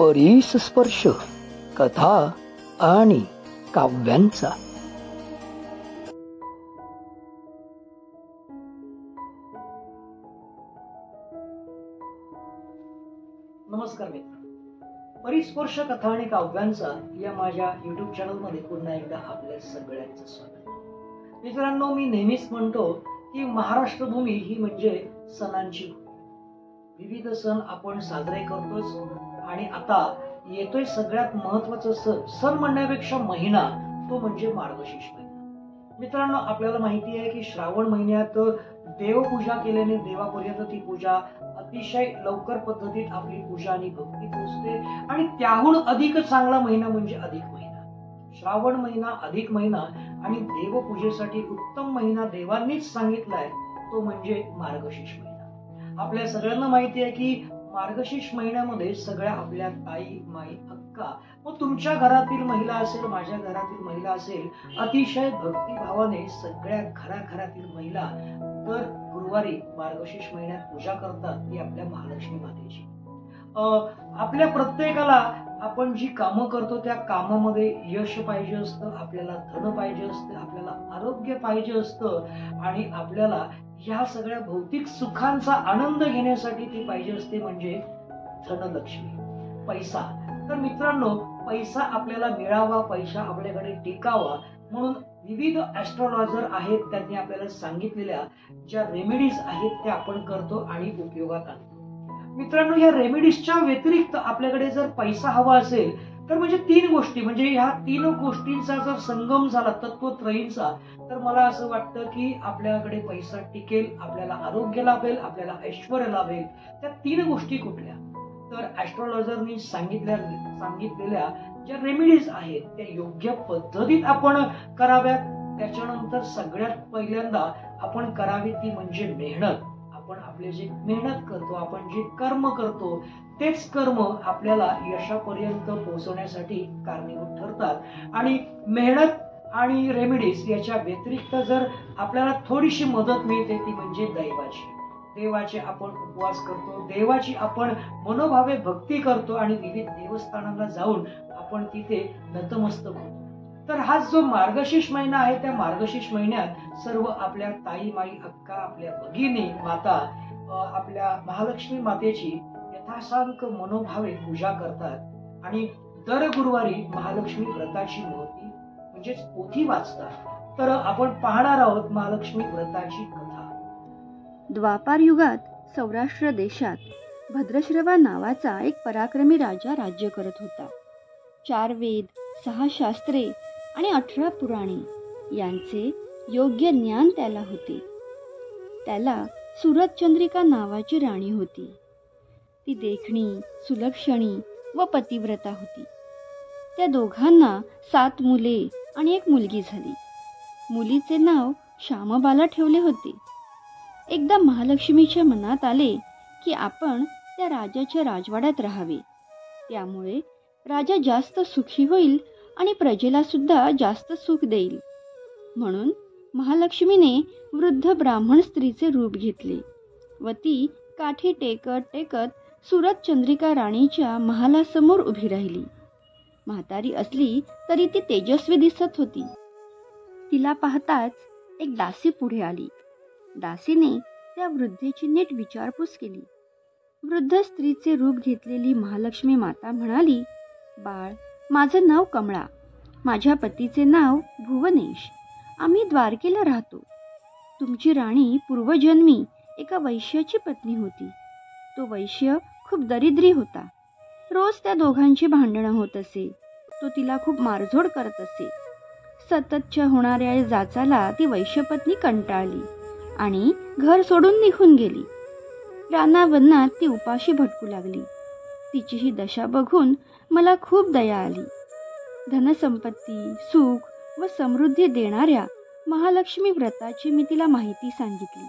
परीस स्पर्श कथा आणि काव्यांचा. नमस्कार मित्र, परिस्पर्श कथा आणि काव्यांचा या माझ्या युट्यूब चॅनल मध्ये पुन्हा एकदा आपल्या सगळ्यांचं स्वागत. मित्रांनो, मी नेहमीच म्हणतो की महाराष्ट्र भूमी ही म्हणजे सणांची भूमी. विविध सण आपण साजरे करतोच आणि आता येतोय सगळ्यात महत्वाचा सण म्हणण्यापेक्षा महिना, तो म्हणजे मार्गशीर्ष महिना. मित्रांनो, आपल्याला माहिती आहे की श्रावण महिन्यात देवपूजा केल्याने देवापर्यंत ती पूजा अतिशय लवकर पद्धतीत आपली पूजा आणि भक्ती पोहोचते. आणि त्याहून अधिक चांगला महिना म्हणजे अधिक महिना. श्रावण महिना, अधिक महिना आणि देवपूजेसाठी उत्तम महिना देवांनीच सांगितलाय तो म्हणजे मार्गशीर्ष महिना. आपल्या सगळ्यांना माहिती आहे की मार्गशीर्ष महिन्यामध्ये सगळ्या आपल्या ताई, माई, अक्का व तुमच्या घरातील महिला असेल, माझ्या घरातील महिला असेल, अतिशय भक्तिभावाने सगळ्या घराघरातील महिला दर गुरुवारी मार्गशीर्ष महिन्यात पूजा करतात ती आपल्या महालक्ष्मी मातेची. आपल्या प्रत्येकाला आपण जी कामं करतो त्या कामामध्ये यश पाहिजे असतं, आपल्याला धन पाहिजे असतं, आपल्याला आरोग्य पाहिजे असतं आणि आपल्याला ह्या सगळ्या भौतिक सुखांचा आनंद घेण्यासाठी ती पाहिजे असते म्हणजे धनलक्ष्मी, पैसा. तर मित्रांनो, पैसा आपल्याला मिळावा, पैसा आपल्याकडे टिकावा म्हणून विविध ऍस्ट्रॉलॉजर आहेत, त्यांनी आपल्याला सांगितलेल्या ज्या रेमेडीज आहेत त्या आपण करतो आणि उपयोगात आणतो. मित्रांनो, या रेमेडीजच्या व्यतिरिक्त आपल्याकडे जर पैसा हवा असेल तर म्हणजे तीन गोष्टी, म्हणजे ह्या तीन गोष्टींचा जर संगम झाला तत्वत्रयींचा, तर मला असं वाटतं की आपल्याकडे पैसा टिकेल, आपल्याला आरोग्य लाभेल, आपल्याला ऐश्वर्य लाभेल. त्या तीन गोष्टी कुठल्या? तर ऍस्ट्रॉलॉजरनी सांगितलेल्या ज्या रेमेडीज आहेत त्या योग्य पद्धतीत आपण कराव्यात. त्याच्यानंतर सगळ्यात पहिल्यांदा आपण करावी ती म्हणजे मेहनत. आपण आपले जे मेहनत करतो, आपण जे कर्म करतो, तेच कर्म आपल्याला यशापर्यंत पोहोचवण्यासाठी कारणीभूत ठरतात. आणि मेहनत आणि रेमेडीज याच्या व्यतिरिक्त जर आपल्याला थोडीशी मदत मिळते ती म्हणजे दैवाची. देवाचे आपण उपवास करतो, देवाची आपण मनोभावे भक्ती करतो आणि विविध देवस्थानांना जाऊन आपण तिथे नतमस्तक होतो. तर हा जो मार्गशीर्ष महिना आहे त्या मार्गशीर्ष महिन्यात सर्व आपल्या ताई, माई, अक्का, आपल्या भगिनी, माता आपल्या महालक्ष्मी मातेची यथासांग मनोभावे पूजा करतात आणि दर गुरुवारी महालक्ष्मी व्रताची महती म्हणजेच पोथी वाचतात. तर आपण पाहणार आहोत महालक्ष्मी व्रताची कथा. द्वापार युगात सौराष्ट्र देशात भद्रश्रवा नावाचा एक पराक्रमी राजा राज्य करत होता. 4 वेद, 6 शास्त्रे आणि 18 पुराणे यांचे योग्य ज्ञान त्याला होते. त्याला सुरतचंद्रिका नावाची राणी होती. ती देखणी, सुलक्षणी व पतिव्रता होती. त्या दोघांना 7 मुले आणि 1 मुलगी झाली. मुलीचे नाव श्यामबाला ठेवले होते. एकदा महालक्ष्मीच्या मनात आले की आपण त्या राजाच्या राजवाड्यात राहावे. त्यामुळे राजा जास्त सुखी होईल आणि प्रजेला सुद्धा जास्त सुख देईल. म्हणून महालक्ष्मीने वृद्ध ब्राह्मण स्त्रीचे रूप घेतले व ती काठी टेकत टेकत सुरतचंद्रिका राणीच्या महालासमोर उभी राहिली. म्हातारी असली तरी ती तेजस्वी दिसत होती. तिला पाहताच एक दासी पुढे आली. दासीने त्या वृद्धेची नीट विचारपूस केली. वृद्ध स्त्रीचे रूप घेतलेली महालक्ष्मी माता म्हणाली, बाळ, माझं नाव कमळा. माझ्या पतीचे नाव भुवनेश. आम्ही द्वारकेला राहतो. तुमची राणी पूर्वजन्मी एका वैश्याची पत्नी होती. तो वैश्य खूप दरिद्री होता. रोज त्या दोघांची भांडणं होत असे. तो तिला खूप मारझोड करत असे. सततच्या होणाऱ्या जाचाला ती वैश्यपत्नी कंटाळली आणि घर सोडून निघून गेली. रानावनात ती उपाशी भटकू लागली. तिची ही दशा बघून मला खूप दया आली. धनसंपत्ती, सुख व समृद्धी देणाऱ्या महालक्ष्मी व्रताची मी तिला माहिती सांगितली.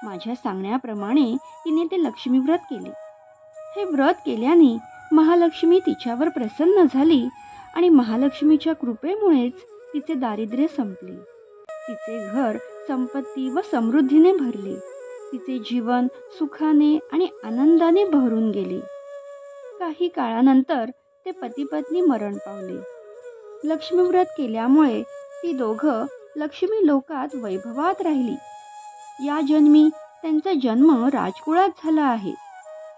माझ्या सांगण्याप्रमाणे तिने ते लक्ष्मी व्रत केले. हे व्रत केल्याने महालक्ष्मी तिच्यावर प्रसन्न झाली आणि महालक्ष्मीच्या कृपेमुळेच तिचे दारिद्र्य संपले. तिचे घर संपत्ती व समृद्धीने भरले. तिचे जीवन सुखाने आणि आनंदाने भरून गेले. काही काळानंतर ते पती पत्नी मरण पावले. लक्ष्मीव्रत केल्यामुळे ती दोघं लक्ष्मी लोकात वैभवात राहिली. या जन्मी त्यांचा जन्म राजकुळात झाला आहे,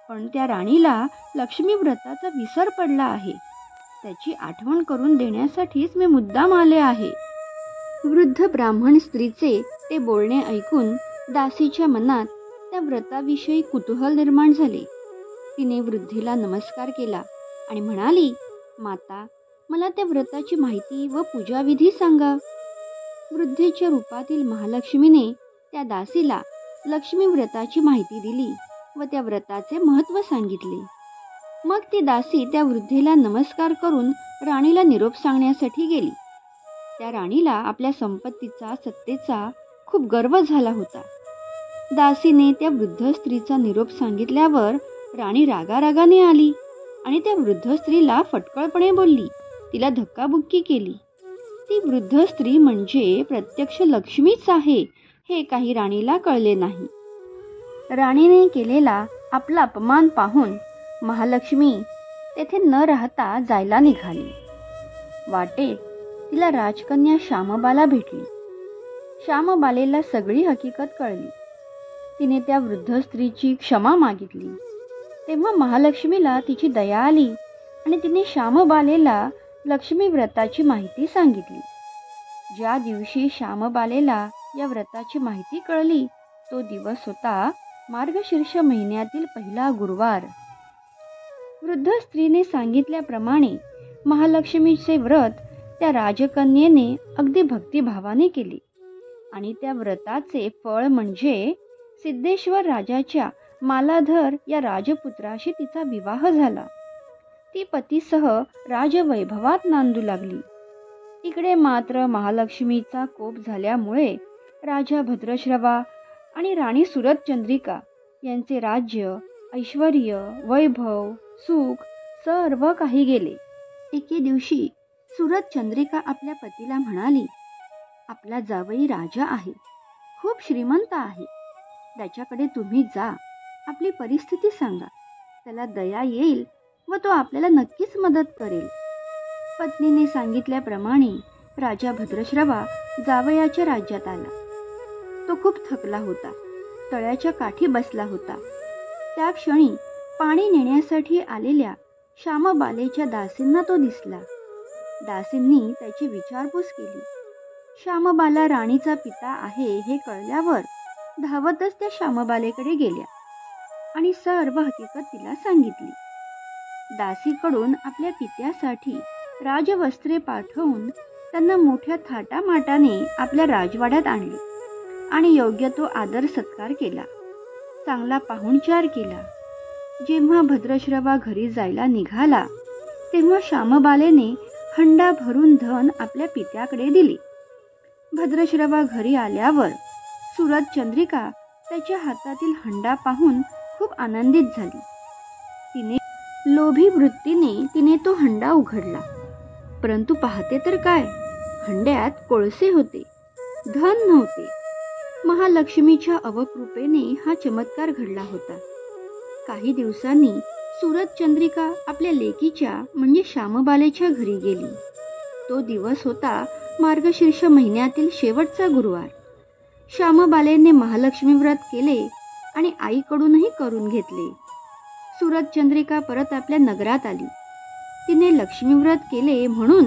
पण त्या राणीला लक्ष्मी व्रताचा विसर पडला आहे. त्याची आठवण करून देण्यासाठीच मी मुद्दाम आले आहे. वृद्ध ब्राह्मण स्त्रीचे ते बोलणे ऐकून दासीच्या मनात त्या व्रताविषयी कुतूहल निर्माण झाले. तिने वृद्धीला नमस्कार केला आणि म्हणाली, माता, मला त्या व्रताची माहिती व पूजाविधी सांगा. वृद्धेच्या रूपातील महालक्ष्मीने त्या दासीला लक्ष्मी व्रताची माहिती दिली व त्या व्रताचे महत्त्व सांगितले. मग ती दासी त्या वृद्धेला नमस्कार करून राणीला निरोप सांगण्यासाठी गेली. त्या राणीला आपल्या संपत्तीचा, सत्तेचा खूप गर्व झाला होता. दासीने त्या वृद्ध स्त्रीचा निरोप सांगितल्यावर राणी रागारागाने आली आणि त्या वृद्ध स्त्रीला फटकळपणे बोलली, तिला धक्काबुक्की केली. ती वृद्ध स्त्री म्हणजे प्रत्यक्ष लक्ष्मीच आहे हे काही राणीला कळले नाही. राणीने केलेला आपला अपमान पाहून महालक्ष्मी तेथे न राहता जायला निघाली. वाटेत तिला राजकन्या श्यामबाला भेटली. श्यामबालेला सगळी हकीकत कळली. तिने त्या वृद्ध स्त्रीची क्षमा मागितली. तेव्हा महालक्ष्मीला तिची दया आली आणि तिने श्यामबालेला लक्ष्मी व्रताची माहिती सांगितली. ज्या दिवशी श्यामबालेला या व्रताची माहिती कळली तो दिवस होता मार्गशीर्ष महिन्यातील पहिला गुरुवार. वृद्ध स्त्रीने सांगितल्याप्रमाणे महालक्ष्मीचे व्रत त्या राजकन्येने अगदी भक्तिभावाने केले आणि त्या व्रताचे फळ म्हणजे सिद्धेश्वर राजाच्या मालाधर या राजपुत्राशी तिचा विवाह झाला. ती पतीसह राजवैभवात नांदू लागली. इकडे मात्र महालक्ष्मीचा कोप झाल्यामुळे राजा भद्रश्रवा आणि राणी सुरतचंद्रिका यांचे राज्य, ऐश्वर्य, वैभव, सुख सर्व काही गेले. एके दिवशी सुरतचंद्रिका आपल्या पतीला म्हणाली, आपला जावई राजा आहे, खूप श्रीमंत आहे. त्याच्याकडे तुम्ही जा, आपली परिस्थिती सांगा, त्याला दया येईल व तो आपल्याला नक्कीच मदत करेल. पत्नीने सांगितल्याप्रमाणे राजा भद्रश्रवा जावयाच्या राज्यात आला. तो खूप थकला होता, तळ्याच्या काठी बसला होता. त्या क्षणी पाणी नेण्यासाठी आलेल्या श्यामबालेच्या दासींना तो दिसला. दासींनी त्याची विचारपूस केली. श्यामबाला राणीचा पिता आहे हे कळल्यावर धावतच त्या श्यामबालेकडे गेल्या आणि सर्व हकीकत तिला सांगितली. दासीकडून आपल्या पित्यासाठी राजवस्त्रे पाठवून त्यांना मोठ्या थाटामाटाने आपल्या राजवाड्यात आणले आणि योग्य तो आदर सत्कार केला, चांगला पाहुणचार केला. जेव्हा भद्रश्रवा घरी जायला निघाला तेव्हा श्यामबालेने हंडा भरून धन आपल्या पित्याकडे दिले. भद्रश्रवा घरी आल्यावर सुरतचंद्रिका त्याच्या हातातील हंडा पाहून खूप आनंदित झाली. लोभी वृत्तीने तो हंडा उघडला, परंतु पाहते तर काय, हंड्यात कोळसे होते, धन नव्हते. महालक्ष्मीच्या अवकृपेने हा चमत्कार घडला होता. काही दिवसांनी सुरतचंद्रिका आपल्या लेकीच्या म्हणजे श्यामबालेच्या घरी गेली. तो दिवस होता मार्गशीर्ष महिन्यातील शेवटचा गुरुवार. श्यामबालेने महालक्ष्मी व्रत केले आणि आईकडूनही करून घेतले. सुरतचंद्रिका परत आपल्या नगरात आली. तिने लक्ष्मी व्रत केले म्हणून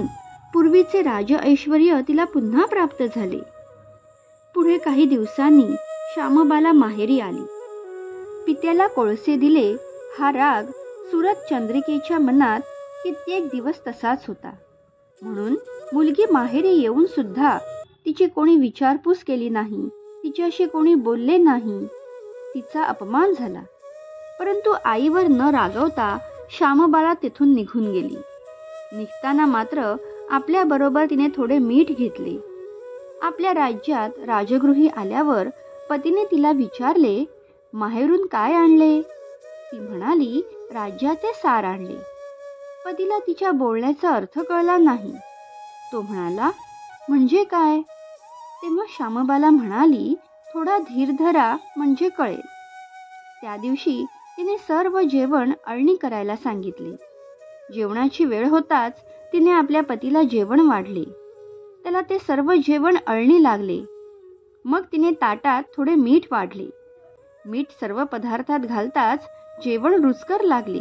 पूर्वीचे राज ऐश्वर्य तिला पुन्हा प्राप्त झाले. पुढे काही दिवसांनी श्यामबाला माहेरी आली. पित्याला कोळसे दिले हा राग सुरतचंद्रिकेच्या मनात कित्येक दिवस तसाच होता. म्हणून मुलगी माहेरी येऊन सुद्धा तिची कोणी विचारपूस केली नाही, तिच्याशी कोणी बोलले नाही. तिचा अपमान झाला. परंतु आईवर न रागवता श्यामबाला तिथून निघून गेली. निघताना मात्र आपल्याबरोबर तिने थोडे मीठ घेतले. आपल्या राज्यात राजगृही आल्यावर पतीने तिला विचारले, माहेरून काय आणले? ती म्हणाली, राज्याचे सार आणले. पतीला तिच्या बोलण्याचा अर्थ कळला नाही. तो म्हणाला, म्हणजे काय? तेव्हा श्यामबाला म्हणाली, थोडा धीर धरा म्हणजे कळेल. त्या दिवशी तिने सर्व जेवण अळणी करायला सांगितले. जेवणाची वेळ होताच तिने आपल्या पतीला जेवण वाढले. त्याला ते सर्व जेवण अळणी लागले. मग तिने ताटात थोडे मीठ वाढले. मीठ सर्व पदार्थात घालताच जेवण रुचकर लागले.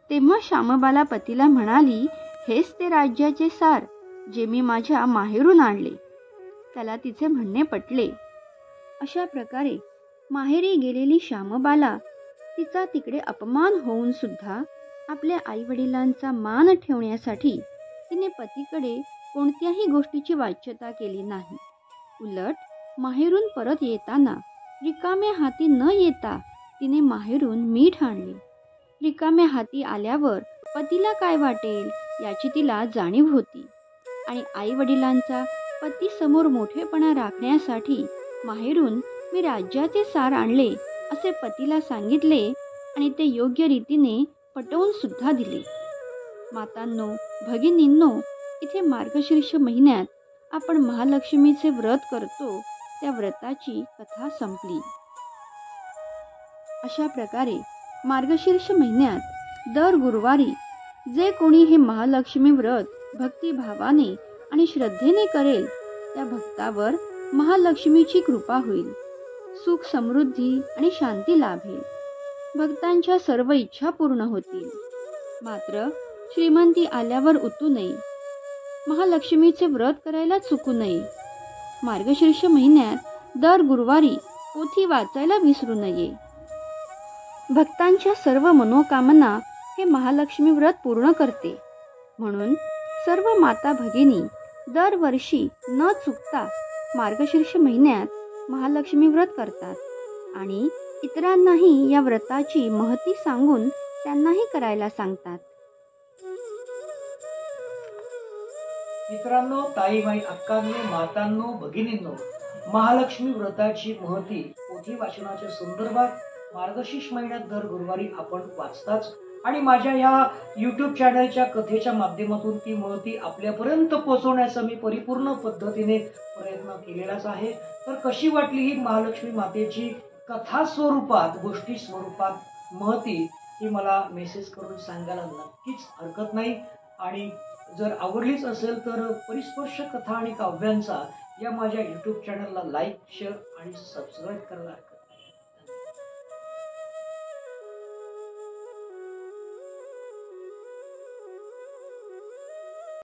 तेव्हा श्यामबाला पतीला म्हणाली, हेच ते राज्याचे सार जे मी माझ्या माहेरून आणले. त्याला तिचे म्हणणे पटले. अशा प्रकारे माहेरी गेलेली श्यामबाला तिचा तिकडे अपमान होऊन सुद्धा आपल्या आईवडिलांचा मान ठेवण्यासाठी तिने पतीकडे कोणत्याही गोष्टीची वाच्यता केली नाही. उलट माहेरून परत येताना रिकाम्या हाती न येता तिने माहेरून मीठ आणले. रिकाम्या हाती आल्यावर पतीला काय वाटेल याची तिला जाणीव होती आणि आई वडिलांचा पतीसमोर मोठेपणा राखण्यासाठी माहेरून मी राज्याचे सार आणले असे पतीला सांगितले आणि ते योग्य रीतीने पटवून सुद्धा दिले. मातांनो, भगिनींनो, इथे मार्गशीर्ष महिन्यात आपण महालक्ष्मीचे व्रत करतो त्या व्रताची कथा संपली. अशा प्रकारे मार्गशीर्ष महिन्यात दर गुरुवारी जे कोणी हे महालक्ष्मी व्रत भक्तिभावाने आणि श्रद्धेने करेल त्या भक्तावर महालक्ष्मीची कृपा होईल. सुख, समृद्धी आणि शांती लाभेल. भक्तांच्या सर्व इच्छा पूर्ण होतील. मात्र श्रीमंती आल्यावर उतू नये. महालक्ष्मीचे व्रत करायला चुकू नये. मार्गशीर्ष महिन्यात दर गुरुवारी पोथी वाचायला विसरू नये. भक्तांच्या सर्व मनोकामना हे महालक्ष्मी व्रत पूर्ण करते. म्हणून सर्व माता भगिनी दरवर्षी न चुकता मार्गशीर्ष महिन्यात महालक्ष्मी व्रत करतात आणि इतरांनाही या व्रताची महती सांगून त्यांनाही करायला सांगतात. मित्रांनो, ताईबाई, अक्कांनो, मातांनो, भगिनींनो, महालक्ष्मी व्रताची महती पोथी वाचनाच्या संदर्भात मार्गशीर्ष महिन्यात दर गुरुवारी आपण वाचताच आणि माझ्या या YouTube चॅनलच्या कथेच्या माध्यमातून ती महती आपल्यापर्यंत पोहोचवण्याचा मी परिपूर्ण पद्धतीने प्रयत्न केलेलाच आहे. तर कशी वाटली ही महालक्ष्मी मातेची कथा स्वरूपात, गोष्टी स्वरूपात महती, ही मला मेसेज करून सांगायला नक्कीच हरकत नाही. आणि जर आवडलीच असेल तर परिस्पर्श कथा आणि काव्यांचा या माझ्या YouTube चॅनलला लाईक, शेअर आणि सबस्क्राईब करायला हरकत